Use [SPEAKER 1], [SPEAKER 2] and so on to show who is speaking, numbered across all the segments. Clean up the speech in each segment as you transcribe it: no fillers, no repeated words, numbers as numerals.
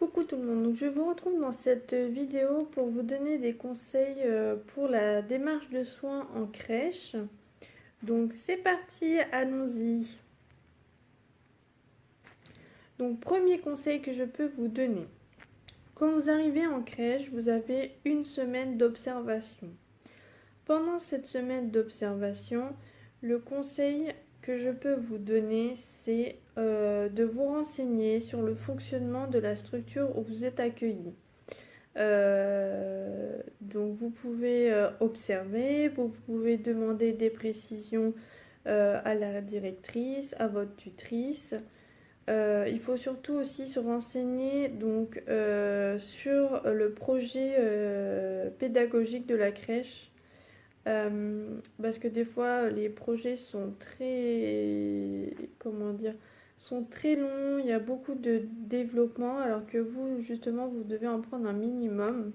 [SPEAKER 1] Coucou tout le monde, donc je vous retrouve dans cette vidéo pour vous donner des conseils pour la démarche de soins en crèche. Donc c'est parti, allons-y. Donc premier conseil que je peux vous donner. Quand vous arrivez en crèche, vous avez une semaine d'observation. Pendant cette semaine d'observation, le conseil que je peux vous donner, c'est de vous renseigner sur le fonctionnement de la structure où vous êtes accueilli. Donc vous pouvez observer, vous pouvez demander des précisions à la directrice, à votre tutrice. Il faut surtout aussi se renseigner donc, sur le projet pédagogique de la crèche. Parce que des fois les projets sont comment dire, sont très longs, il y a beaucoup de développement alors que vous justement vous devez en prendre un minimum.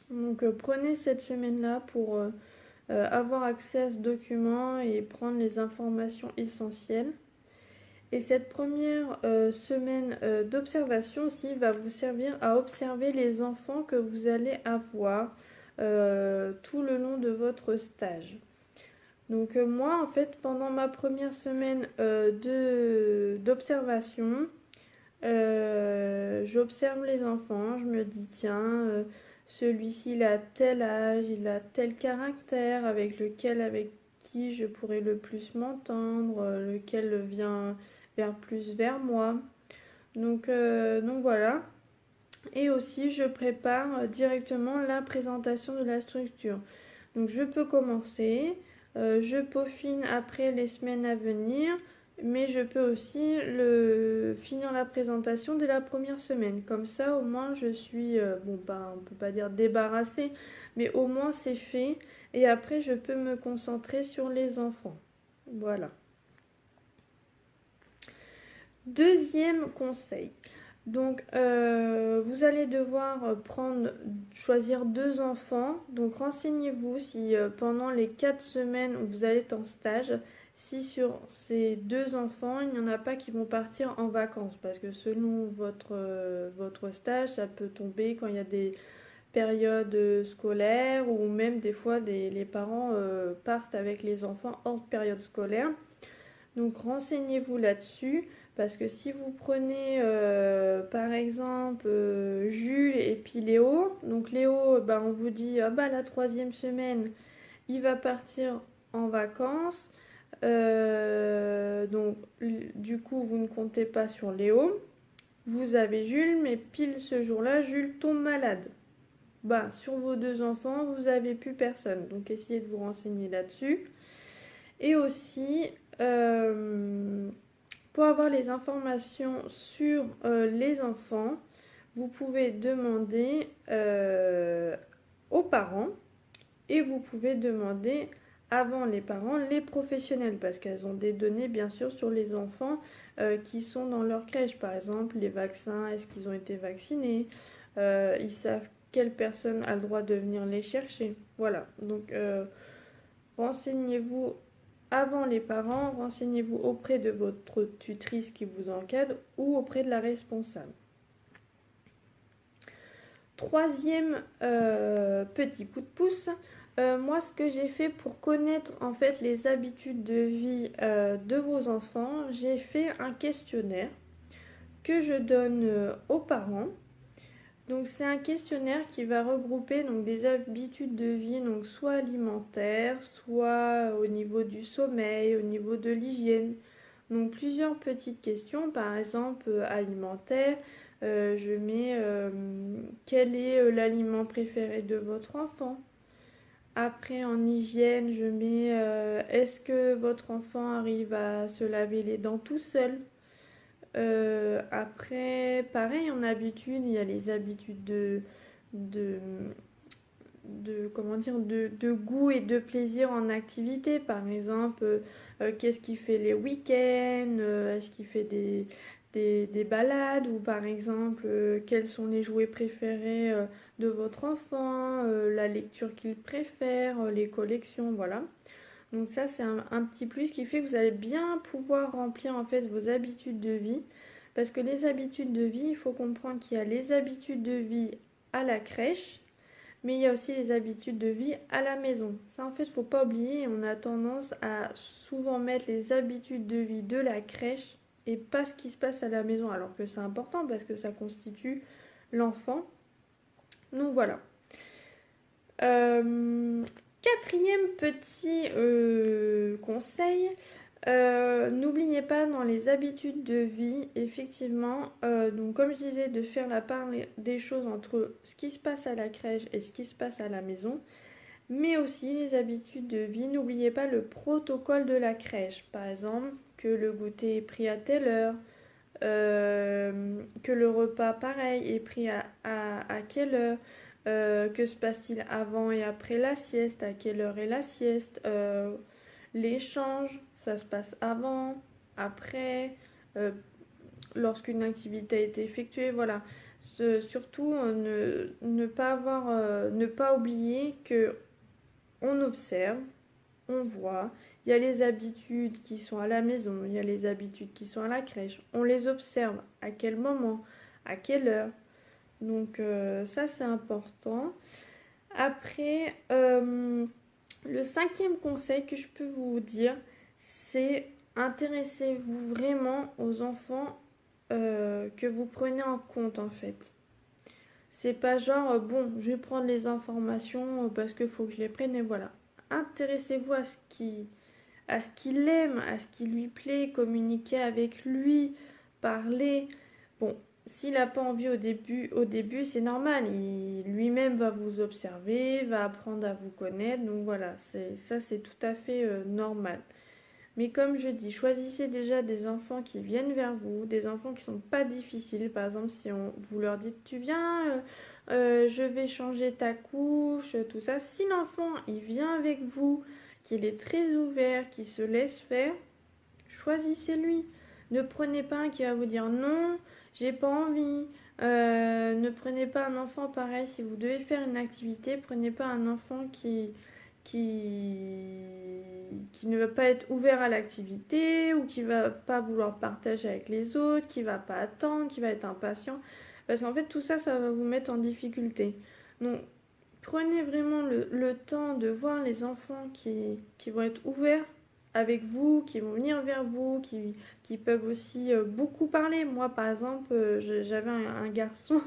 [SPEAKER 1] Donc prenez cette semaine-là pour avoir accès à ce document et prendre les informations essentielles. Et cette première semaine d'observation aussi va vous servir à observer les enfants que vous allez avoir tout le long de votre stage. Donc moi en fait pendant ma première semaine d'observation, j'observe les enfants, je me dis tiens, celui-ci il a tel âge, il a tel caractère avec qui je pourrais le plus m'entendre, lequel vient plus vers moi. Donc voilà. Et aussi je prépare directement la présentation de la structure. Donc je peux commencer, je peaufine après les semaines à venir, mais je peux aussi finir la présentation dès la première semaine. Comme ça, au moins, je suis, bon, bah, on peut pas dire débarrassée, mais au moins c'est fait. Et après, je peux me concentrer sur les enfants. Voilà. Deuxième conseil. Donc, vous allez devoir choisir deux enfants. Donc, renseignez-vous si pendant les 4 semaines où vous allez être en stage, si sur ces deux enfants, il n'y en a pas qui vont partir en vacances. Parce que selon votre stage, ça peut tomber quand il y a des périodes scolaires ou même des fois les parents partent avec les enfants hors période scolaire. Donc renseignez-vous là-dessus parce que si vous prenez par exemple Jules et puis Léo, donc Léo, bah, on vous dit ah bah la troisième semaine il va partir en vacances, donc du coup vous ne comptez pas sur Léo, vous avez Jules mais pile ce jour-là Jules tombe malade. Bah sur vos deux enfants vous avez plus personne, donc essayez de vous renseigner là-dessus. Et aussi, pour avoir les informations sur les enfants, vous pouvez demander aux parents et vous pouvez demander avant les parents les professionnels parce qu'elles ont des données bien sûr sur les enfants qui sont dans leur crèche. Par exemple, les vaccins, est-ce qu'ils ont été vaccinés, ils savent quelle personne a le droit de venir les chercher. Voilà, donc renseignez-vous avant les parents, renseignez-vous auprès de votre tutrice qui vous encadre ou auprès de la responsable. Troisième petit coup de pouce, moi ce que j'ai fait pour connaître en fait les habitudes de vie de vos enfants, j'ai fait un questionnaire que je donne aux parents. Donc c'est un questionnaire qui va regrouper donc, des habitudes de vie, donc soit alimentaires, soit au niveau du sommeil, au niveau de l'hygiène. Donc plusieurs petites questions, par exemple alimentaire, je mets quel est l'aliment préféré de votre enfant. Après en hygiène, je mets est-ce que votre enfant arrive à se laver les dents tout seul. Après, pareil, en habitude, il y a les habitudes de, comment dire, de goût et de plaisir en activité. Par exemple, qu'est-ce qu'il fait les week-ends, est-ce qu'il fait des balades ou par exemple, quels sont les jouets préférés de votre enfant, la lecture qu'il préfère, les collections, voilà. Donc ça, c'est un petit plus qui fait que vous allez bien pouvoir remplir en fait vos habitudes de vie Parce que les habitudes de vie, il faut comprendre qu'il y a les habitudes de vie à la crèche, mais il y a aussi les habitudes de vie à la maison. Ça, en fait, il ne faut pas oublier, on a tendance à souvent mettre les habitudes de vie de la crèche et pas ce qui se passe à la maison, alors que c'est important parce que ça constitue l'enfant. Donc voilà. Quatrième petit conseil, n'oubliez pas dans les habitudes de vie, effectivement, donc comme je disais, de faire la part des choses entre ce qui se passe à la crèche et ce qui se passe à la maison, mais aussi les habitudes de vie. N'oubliez pas le protocole de la crèche, par exemple, que le goûter est pris à telle heure, que le repas, pareil, est pris à quelle heure. Que se passe-t-il avant et après la sieste? À quelle heure est la sieste? L'échange, ça se passe avant, après, lorsqu'une activité a été effectuée, voilà. Surtout, ne pas oublier que on observe, on voit. Il y a les habitudes qui sont à la maison, il y a les habitudes qui sont à la crèche. On les observe. À quel moment? À quelle heure? Donc ça c'est important. Après, le cinquième conseil que je peux vous dire, c'est intéressez-vous vraiment aux enfants que vous prenez en compte en fait. C'est pas genre bon, je vais prendre les informations parce qu'il faut que je les prenne et voilà. Intéressez-vous à ce qu'il aime, à ce qui lui plaît, communiquer avec lui, parler. Bon, s'il n'a pas envie au début, c'est normal. Il lui-même va vous observer, va apprendre à vous connaître. Donc voilà, c'est tout à fait normal. Mais comme je dis, choisissez déjà des enfants qui viennent vers vous, des enfants qui sont pas difficiles. Par exemple, si vous leur dites, tu viens, je vais changer ta couche, tout ça. Si l'enfant, il vient avec vous, qu'il est très ouvert, qu'il se laisse faire, choisissez-lui. Ne prenez pas un qui va vous dire non, j'ai pas envie. Ne prenez pas un enfant pareil. Si vous devez faire une activité, prenez pas un enfant qui ne va pas être ouvert à l'activité ou qui va pas vouloir partager avec les autres, qui va pas attendre, qui va être impatient. Parce qu'en fait, tout ça, ça va vous mettre en difficulté. Donc, prenez vraiment le temps de voir les enfants qui vont être ouverts avec vous, qui vont venir vers vous, qui peuvent aussi beaucoup parler. Moi, par exemple, j'avais un garçon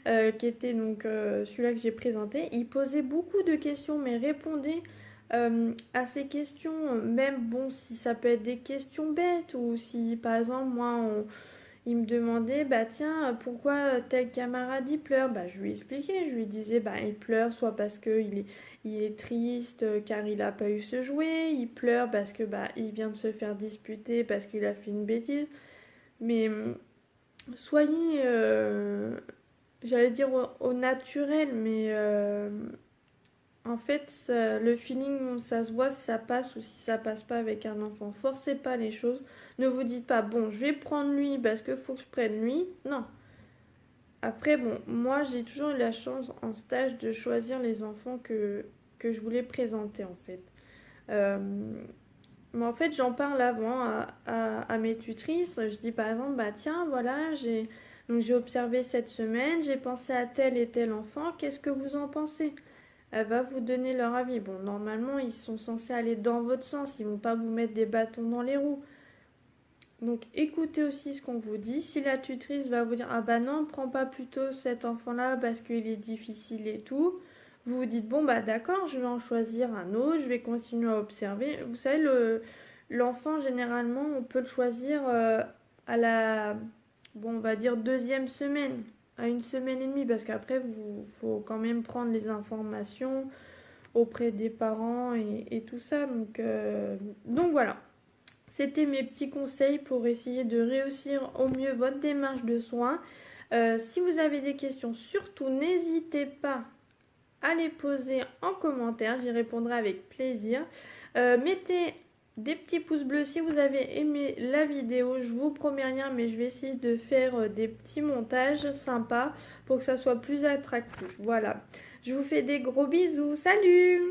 [SPEAKER 1] qui était donc celui-là que j'ai présenté. Il posait beaucoup de questions, mais répondait à ces questions, même bon, si ça peut être des questions bêtes, ou si par exemple, il me demandait, bah tiens, pourquoi tel camarade il pleure? Bah je lui expliquais, je lui disais, bah il pleure soit parce il est triste car il n'a pas eu ce jouet, il pleure parce que bah il vient de se faire disputer parce qu'il a fait une bêtise. Mais soyez, j'allais dire au naturel, mais en fait, le feeling, ça se voit si ça passe ou si ça passe pas avec un enfant. Forcez pas les choses. Ne vous dites pas, bon, je vais prendre lui parce qu'il faut que je prenne lui. Non. Après, bon, moi, j'ai toujours eu la chance en stage de choisir les enfants que je voulais présenter, en fait. Euh, mais en fait, j'en parle avant à mes tutrices. Je dis par exemple, bah tiens, voilà, j'ai observé cette semaine, j'ai pensé à tel et tel enfant, qu'est-ce que vous en pensez? Elle va vous donner leur avis. Bon, normalement, ils sont censés aller dans votre sens, ils vont pas vous mettre des bâtons dans les roues. Donc, écoutez aussi ce qu'on vous dit. Si la tutrice va vous dire, ah bah non, prends pas plutôt cet enfant-là parce qu'il est difficile et tout, vous vous dites, bon bah d'accord, je vais en choisir un autre, je vais continuer à observer. Vous savez, l'enfant, généralement, on peut le choisir à la, bon, on va dire deuxième semaine, à une semaine et demie, parce qu'après, il faut quand même prendre les informations auprès des parents et tout ça. Donc voilà. C'était mes petits conseils pour essayer de réussir au mieux votre démarche de soins. Si vous avez des questions, surtout n'hésitez pas à les poser en commentaire, j'y répondrai avec plaisir. Mettez des petits pouces bleus si vous avez aimé la vidéo, je vous promets rien, mais je vais essayer de faire des petits montages sympas pour que ça soit plus attractif. Voilà, je vous fais des gros bisous, salut!